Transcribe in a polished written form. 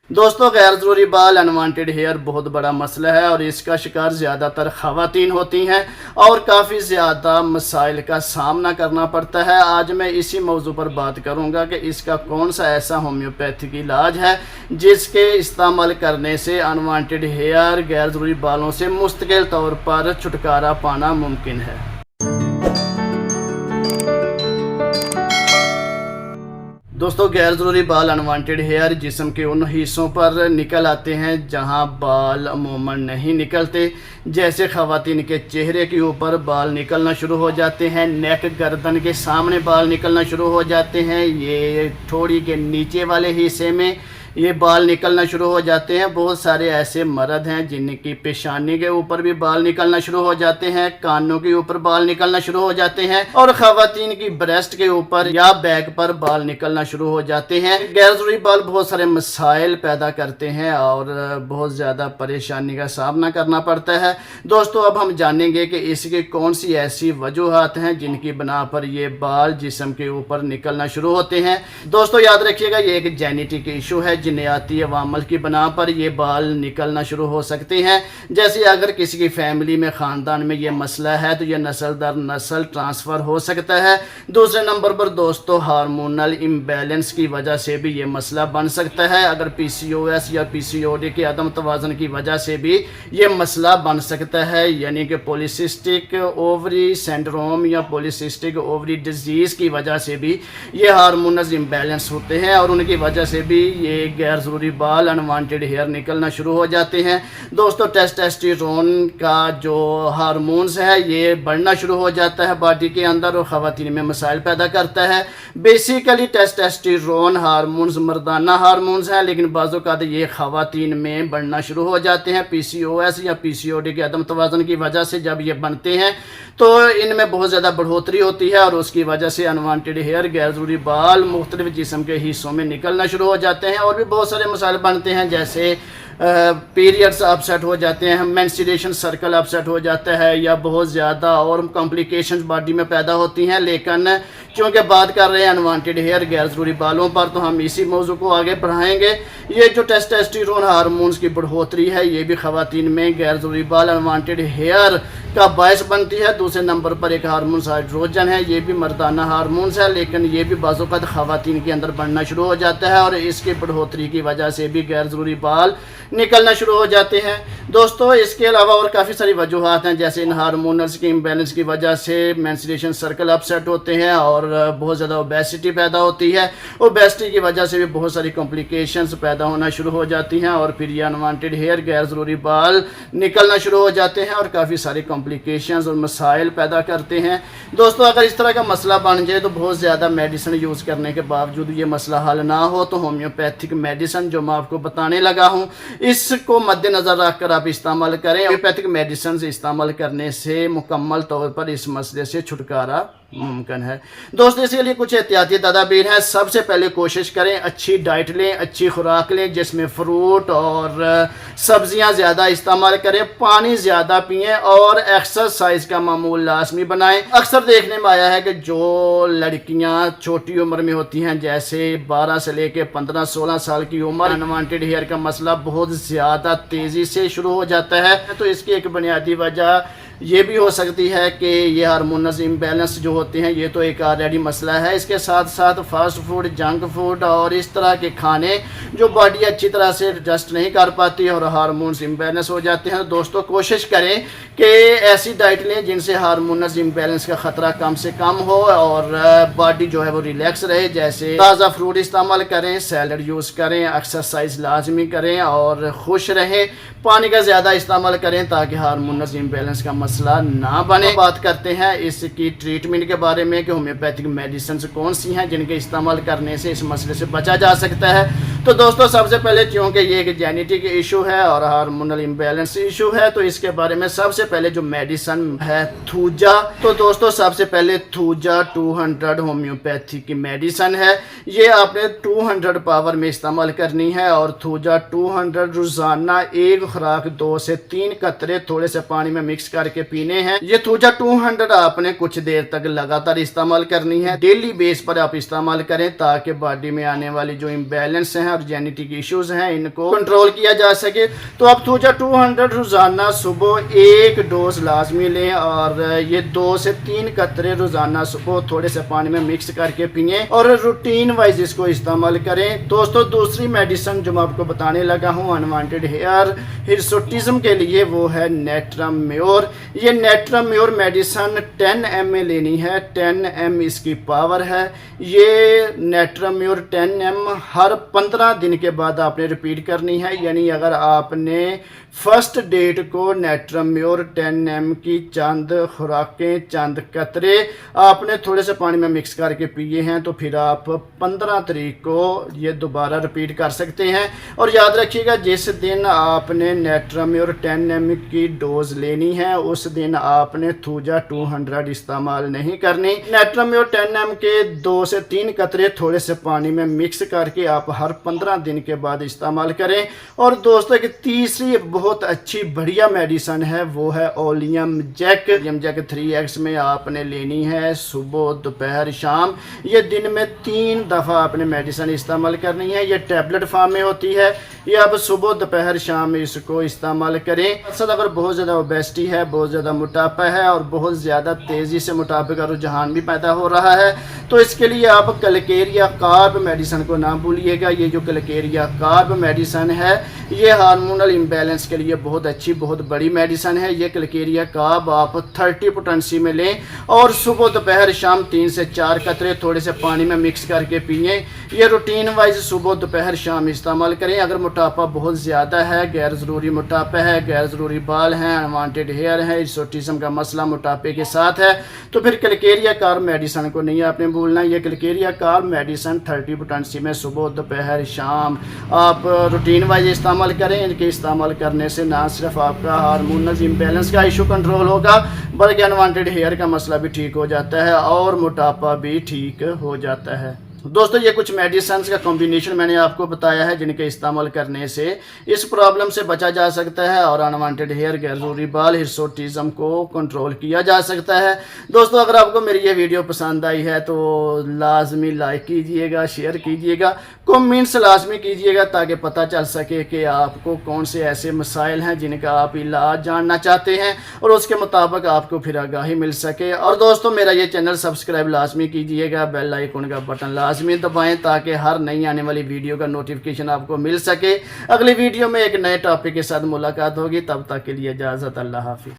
दोस्तों, गैर ज़रूरी बाल अनवांटेड हेयर बहुत बड़ा मसला है और इसका शिकार ज़्यादातर ख़वातीन होती हैं और काफ़ी ज़्यादा मसाइल का सामना करना पड़ता है। आज मैं इसी मौजू पर बात करूंगा कि इसका कौन सा ऐसा होम्योपैथिक इलाज है जिसके इस्तेमाल करने से अनवांटेड हेयर गैर ज़रूरी बालों से मुस्तकिल तौर पर छुटकारा पाना मुमकिन है। दोस्तों, गैर ज़रूरी बाल अनवांटेड हेयर जिस्म के उन हिस्सों पर निकल आते हैं जहां बाल अमूमन नहीं निकलते। जैसे ख़वातीन के चेहरे के ऊपर बाल निकलना शुरू हो जाते हैं, नेक गर्दन के सामने बाल निकलना शुरू हो जाते हैं, ये ठोड़ी के नीचे वाले हिस्से में ये बाल निकलना शुरू हो जाते हैं। बहुत सारे ऐसे मर्द हैं जिनकी पेशानी के ऊपर भी बाल निकलना शुरू हो जाते हैं, कानों के ऊपर बाल निकलना शुरू हो जाते हैं और ख़वातीन की ब्रेस्ट के ऊपर या बैक पर बाल निकलना शुरू हो जाते हैं। गैर ज़रूरी बाल बहुत सारे मसाइल पैदा करते हैं और बहुत ज़्यादा परेशानी का सामना करना पड़ता है। दोस्तों, अब हम जानेंगे कि इसकी कौन सी ऐसी वजूहात हैं जिनकी बना पर ये बाल जिस्म के ऊपर निकलना शुरू होते हैं। दोस्तों, याद रखिएगा, ये एक जेनेटिक इशू है, जिन्याती अवामल की बना पर ये बाल निकलना शुरू हो सकते हैं। जैसे अगर किसी की फैमिली में ख़ानदान में ये मसला है तो ये नस्ल दर नस्ल ट्रांसफ़र हो सकता है। दूसरे नंबर पर दोस्तों, हार्मोनल इम्बैलेंस की वजह से भी ये मसला बन सकता है। अगर PCOS या PCOD के अदम तवाज़न की वजह से भी ये मसला बन सकता है, यानी कि पॉलीसिस्टिक ओवरी सिंड्रोम या पॉलीसिस्टिक ओवरी डिजीज़ की वजह से भी ये हार्मोनल इम्बैलेंस होते हैं और उनकी वजह से भी ये गैर ज़रूरी बाल अनवांटेड हेयर निकलना शुरू हो जाते हैं। दोस्तों, टेस्टोस्टेरोन का जो हार्मोन्स है ये बढ़ना शुरू हो जाता है बॉडी के अंदर और ख़वातीन में मसाइल पैदा करता है। बेसिकली टेस्टोस्टेरोन हार्मोन्स मर्दाना हार्मोन्स हैं, लेकिन बाज़ औक़ात ये ख़वातीन में बढ़ना शुरू हो जाते हैं। PCOS या PCOD के अदम तवाज़न की वजह से जब ये बनते हैं तो इनमें बहुत ज़्यादा बढ़ोतरी होती है और उसकी वजह से अनवांटेड हेयर गैर ज़रूरी बाल मुख्तलिफ जिस्म के हिस्सों में निकलना शुरू हो जाते हैं और भी बहुत सारे मसाइल बनते हैं। जैसे पीरियड्स अपसेट हो जाते हैं, मेंस्ट्रुएशन सर्कल अपसेट हो जाता है या बहुत ज़्यादा और कॉम्प्लिकेशंस बॉडी में पैदा होती हैं। लेकिन क्योंकि बात कर रहे हैं अनवांटेड हेयर गैर ज़रूरी बालों पर, तो हम इसी मौजू को आगे बढ़ाएंगे। ये जो टेस्टोस्टेरोन हार्मोन्स की बढ़ोतरी है ये भी ख़वातीन में गैर ज़रूरी बाल अनवांटेड हेयर का बायस बनती है। दूसरे नंबर पर एक हार्मोन्स हाइड्रोजन है, ये भी मर्दाना हार्मोन्स है, लेकिन ये भी बाज़ औक़ात ख़वातीन के अंदर बढ़ना शुरू हो जाता है और इसकी बढ़ोतरी की वजह से भी गैर ज़रूरी बाल निकलना शुरू हो जाते हैं। दोस्तों, इसके अलावा और काफ़ी सारी वजूहात हैं, जैसे इन हार्मोनल्स की इम्बैलेंस की वजह से मेंस्ट्रुएशन सर्कल अपसेट होते हैं और बहुत ज़्यादा ओबेसिटी पैदा होती है। ओबेसिटी की वजह से भी बहुत सारी कॉम्प्लिकेशंस पैदा होना शुरू हो जाती हैं और फिर ये अनवांटेड हेयर गैर ज़रूरी बाल निकलना शुरू हो जाते हैं और काफ़ी सारी कॉम्प्लिकेशंस और मसाइल पैदा करते हैं। दोस्तों, अगर इस तरह का मसला बन जाए तो बहुत ज़्यादा मेडिसिन यूज़ करने के बावजूद ये मसला हल ना हो तो होम्योपैथिक मेडिसिन जो मैं आपको बताने लगा हूँ इसको मद्देनज़र रखकर आप इस्तेमाल करें। होम्योपैथिक मेडिसिन इस्तेमाल करने से मुकम्मल तौर पर इस मसले से छुटकारा मुमकिन है। दोस्तों, इसके लिए कुछ एहतियाती तदाबीर हैं। सबसे पहले कोशिश करें अच्छी डाइट लें, अच्छी खुराक लें जिसमें फ्रूट और सब्जियां ज़्यादा इस्तेमाल करें, पानी ज़्यादा पिएं और एक्सरसाइज का मामूल लाजमी बनाएं। अक्सर देखने में आया है कि जो लड़कियां छोटी उम्र में होती हैं, जैसे 12 से लेकर 15-16 साल की उम्र, अनवांटेड हेयर का मसला बहुत ज़्यादा तेज़ी से शुरू हो जाता है। तो इसकी एक बुनियादी वजह ये भी हो सकती है कि ये हार्मोनल इम्बैलेंस जो होते हैं ये तो एक ऑलरेडी मसला है। इसके साथ साथ फास्ट फूड, जंक फूड और इस तरह के खाने जो बॉडी अच्छी तरह से एडजस्ट नहीं कर पाती और हार्मोन्स इम्बैलेंस हो जाते हैं। दोस्तों, कोशिश करें कि ऐसी डाइट लें जिनसे हार्मोनल इम्बैलेंस का ख़तरा कम से कम हो और बॉडी जो है वो रिलैक्स रहे। जैसे ताज़ा फ्रूट इस्तेमाल करें, सैलड यूज़ करें, एक्सरसाइज लाजमी करें और खुश रहें। पानी का ज़्यादा इस्तेमाल करें ताकि हार्मोनल इम्बैलेंस का मसला ना बने। बात करते हैं इसकी ट्रीटमेंट के बारे में कि होम्योपैथिक मेडिसिन कौन सी हैं जिनके इस्तेमाल करने से इस मसले से बचा जा सकता है। तो दोस्तों, सबसे पहले क्योंकि ये एक जेनेटिक इशू है और हार्मोनल इम्बैलेंस इशू है तो इसके बारे में सबसे पहले जो मेडिसिन है थूजा। तो दोस्तों, सबसे पहले थूजा 200 होम्योपैथिक की मेडिसिन है। ये आपने 200 पावर में इस्तेमाल करनी है और थूजा 200 रोज़ाना एक खुराक 2 से 3 कतरे थोड़े से पानी में मिक्स करके पीने हैं। ये थूजा 200 आपने कुछ देर तक लगातार इस्तेमाल करनी है। डेली बेस पर आप इस्तेमाल करें ताकि बॉडी में आने वाली जो इम्बैलेंस हैं और जेनेटिक इश्यूज हैं इनको कंट्रोल किया जा सके। तो आप थूजा 200 रोज़ाना सुबह एक डोज लाजमी लें और ये 2 से 3 कतरे रोज़ाना सुबह थोड़े से पानी में मिक्स करके पिए और रूटीन वाइज इसको इस्तेमाल करें। दोस्तों दूसरी मेडिसिन जो मैं आपको बताने लगा हूँ अनवांटेड हेयर हिरसुटिज्म के लिए, वो है नेट्रम म्योर। ये नेट्रम म्योर मेडिसिन 10 ml लेनी है, 10 ml इसकी पावर है। ये नेट्रम म्योर 10 ml हर 15 दिन के बाद आपने रिपीट करनी है। यानी अगर आपने फर्स्ट डेट को नेट्रम म्योर 10 ml की चंद खुराकें, चंद कतरे आपने थोड़े से पानी में मिक्स करके पिए हैं, तो फिर आप 15 तारीख को ये दोबारा रिपीट कर सकते हैं। और याद रखिएगा जिस दिन आपने नेट्रम म्योर 10 ml की डोज लेनी है उस दिन आपने थूजा 200 इस्तेमाल नहीं करनी। नेट्रम म्योर 10 ml के 2 से 3 कतरे थोड़े से पानी में मिक्स करके आप हर 15 दिन के बाद इस्तेमाल करें। और दोस्तों की तीसरी बहुत अच्छी बढ़िया मेडिसिन है, वो है oleum Jack. Oleum Jack 3x में आपने लेनी है सुबह दोपहर शाम। ये दिन में 3 दफ़ा आपने मेडिसिन इस्तेमाल करनी है। ये टैबलेट फॉर्म में होती है। ये आप सुबह दोपहर शाम इसको इस्तेमाल करें। असल अगर बहुत ज़्यादा ओबेसिटी है, बहुत ज़्यादा मोटापा है और बहुत ज़्यादा तेज़ी से मोटापे का रुझान भी पैदा हो रहा है, तो इसके लिए आप कलकेरिया कार्ब मेडिसिन को ना भूलिएगा। ये जो कलकेरिया कार्ब मेडिसिन है ये हार्मोनल इम्बैलेंस के लिए बहुत अच्छी, बहुत बड़ी मेडिसिन है। ये कलकेरिया कार्ब आप 30 पोटेंसी में लें और सुबह दोपहर शाम 3 से 4 कतरे थोड़े से पानी में मिक्स करके पिए। ये रूटीन वाइज सुबह दोपहर शाम इस्तेमाल करें। अगर मोटापा बहुत ज़्यादा है, गैर ज़रूरी मोटापा है, गैर ज़रूरी बाल हैं, अनवांटेड हेयर है, हिरसुटिज्म का मसला मोटापे के साथ है, तो फिर कलकेरिया कार्ब मेडिसिन को नहीं आपने भूलना। ये कलकेरिया कार्ब मेडिसिन 30 पोटेंसी में सुबह दोपहर शाम आप रूटीन वाइज इस्तेमाल करें। इनके इस्तेमाल करने से ना सिर्फ आपका हार्मोनल इम्बैलेंस का इशू कंट्रोल होगा बल्कि अनवांटेड हेयर का मसला भी ठीक हो जाता है और मोटापा भी ठीक हो जाता है। दोस्तों ये कुछ मेडिसिन का कॉम्बिनेशन मैंने आपको बताया है जिनके इस्तेमाल करने से इस प्रॉब्लम से बचा जा सकता है और अनवांटेड हेयर, गैर ज़रूरी बाल, हिरसुटिज्म को कंट्रोल किया जा सकता है। दोस्तों अगर आपको मेरी ये वीडियो पसंद आई है तो लाजमी लाइक कीजिएगा, शेयर कीजिएगा, कमेंट्स लाजमी कीजिएगा ताकि पता चल सके कि आपको कौन से ऐसे मसाइल हैं जिनका आप इलाज जानना चाहते हैं और उसके मुताबिक आपको फिर आगाही मिल सके। और दोस्तों मेरा ये चैनल सब्सक्राइब लाजमी कीजिएगा, बेल आइकन का बटन लाजमी दबाएं ताकि हर नई आने वाली वीडियो का नोटिफिकेशन आपको मिल सके। अगली वीडियो में एक नए टॉपिक के साथ मुलाकात होगी, तब तक के लिए इजाज़त, अल्लाह हाफिज़।